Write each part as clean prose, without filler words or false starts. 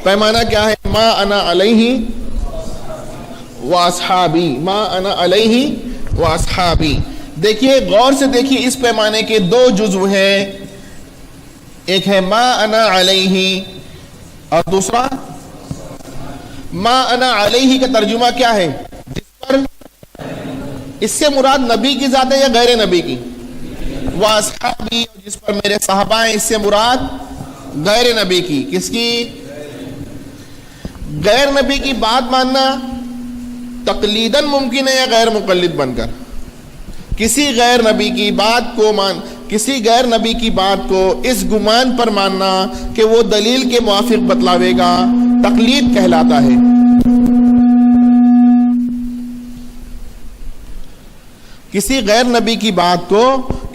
پیمانہ کیا ہے؟ ما انا علیہ واصحابی، ما انا علیہ واصحابی۔ دیکھیے غور سے دیکھیے، اس پیمانے کے دو جزو ہیں، ایک ہے ما انا علیہ اور دوسرا ما انا علیہ کا ترجمہ کیا ہے؟ جس پر، اس سے مراد نبی کی ذات ہے یا غیر نبی کی؟ واصحابی، جس پر میرے صحابہ ہیں، اس سے مراد غیر نبی کی۔ کس کی؟ غیر نبی کی بات ماننا تقلیداً ممکن ہے یا غیر مقلد بن کر؟ کسی غیر نبی کی بات کو اس گمان پر ماننا کہ وہ دلیل کے موافق بتلاوے گا تقلید کہلاتا ہے۔ کسی غیر نبی کی بات کو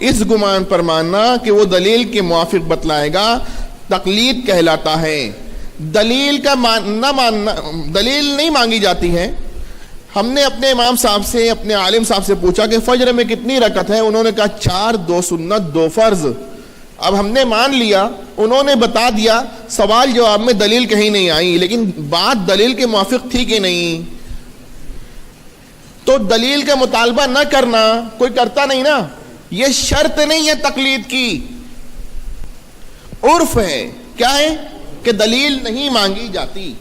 اس گمان پر ماننا کہ وہ دلیل کے موافق بتلائے گا تقلید کہلاتا ہے۔ دلیل کا نہ ماننا، دلیل نہیں مانگی جاتی ہے۔ ہم نے اپنے امام صاحب سے، اپنے عالم صاحب سے پوچھا کہ فجر میں کتنی رکعت ہے؟ انہوں نے کہا 4، 2 سنت 2 فرض۔ اب ہم نے مان لیا، انہوں نے بتا دیا، سوال جواب میں دلیل کہیں نہیں آئی، لیکن بات دلیل کے موافق تھی کہ نہیں؟ تو دلیل کا مطالبہ نہ کرنا کوئی کرتا نہیں نا، یہ شرط نہیں ہے تقلید کی، عرف ہے۔ کیا ہے؟ کہ دلیل نہیں مانگی جاتی۔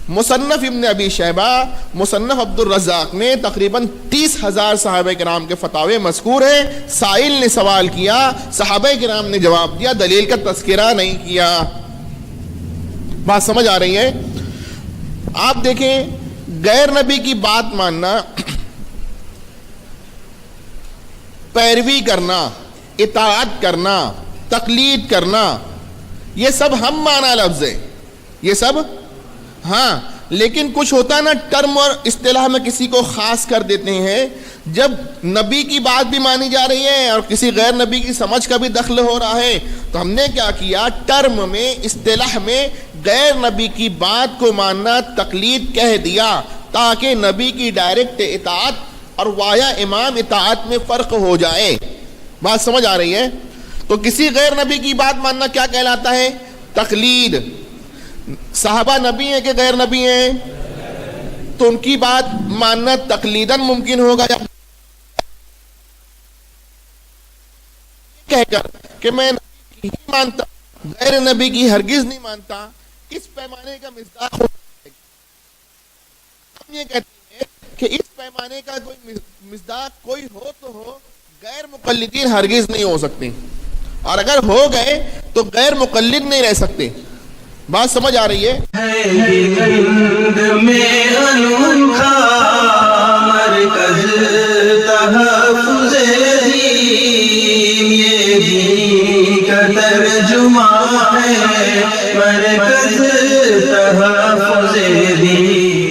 مصنف ابن ابی شیبہ، مصنف عبد الرزاق میں تقریباً 30,000 صحابہ کرام کے فتاوے مذکور ہیں۔ سائل نے سوال کیا، صحابہ کرام نے جواب دیا، دلیل کا تذکرہ نہیں کیا۔ بات سمجھ آ رہی ہے؟ آپ دیکھیں، غیر نبی کی بات ماننا، پیروی کرنا، اطاعت کرنا، تقلید کرنا، یہ سب ہم معنی لفظ ہے، یہ سب ہاں، لیکن کچھ ہوتا ہے نا، ٹرم اور اصطلاح میں کسی کو خاص کر دیتے ہیں۔ جب نبی کی بات بھی مانی جا رہی ہے اور کسی غیر نبی کی سمجھ کا بھی دخل ہو رہا ہے، تو ہم نے کیا کیا؟ ٹرم میں، اصطلاح میں غیر نبی کی بات کو ماننا تقلید کہہ دیا، تاکہ نبی کی ڈائریکٹ اطاعت اور وایا امام اطاعت میں فرق ہو جائے۔ بات سمجھ آ رہی ہے؟ تو کسی غیر نبی کی بات ماننا کیا کہلاتا ہے؟ تقلید۔ صحابہ نبی ہیں کہ غیر نبی ہیں؟ تو ان کی بات ماننا تقلیداً ممکن ہوگا یا کہہ کر کہ میں نبی کی ہی مانتا، غیر نبی کی ہرگز نہیں مانتا، اس پیمانے کا مصداق ہو جائے گا۔ ہم یہ کہتے ہیں کہ اس پیمانے کا کوئی مصداق کوئی ہو تو ہو، غیر مقلدین ہرگز نہیں ہو سکتے، اور اگر ہو گئے تو غیر مقلد نہیں رہ سکتے۔ بات سمجھ آ رہی ہے؟ میں انوکھا مرکز تحفظ دین، یہ دین کا ترجمہ ہے، مرکز تحفظ دین۔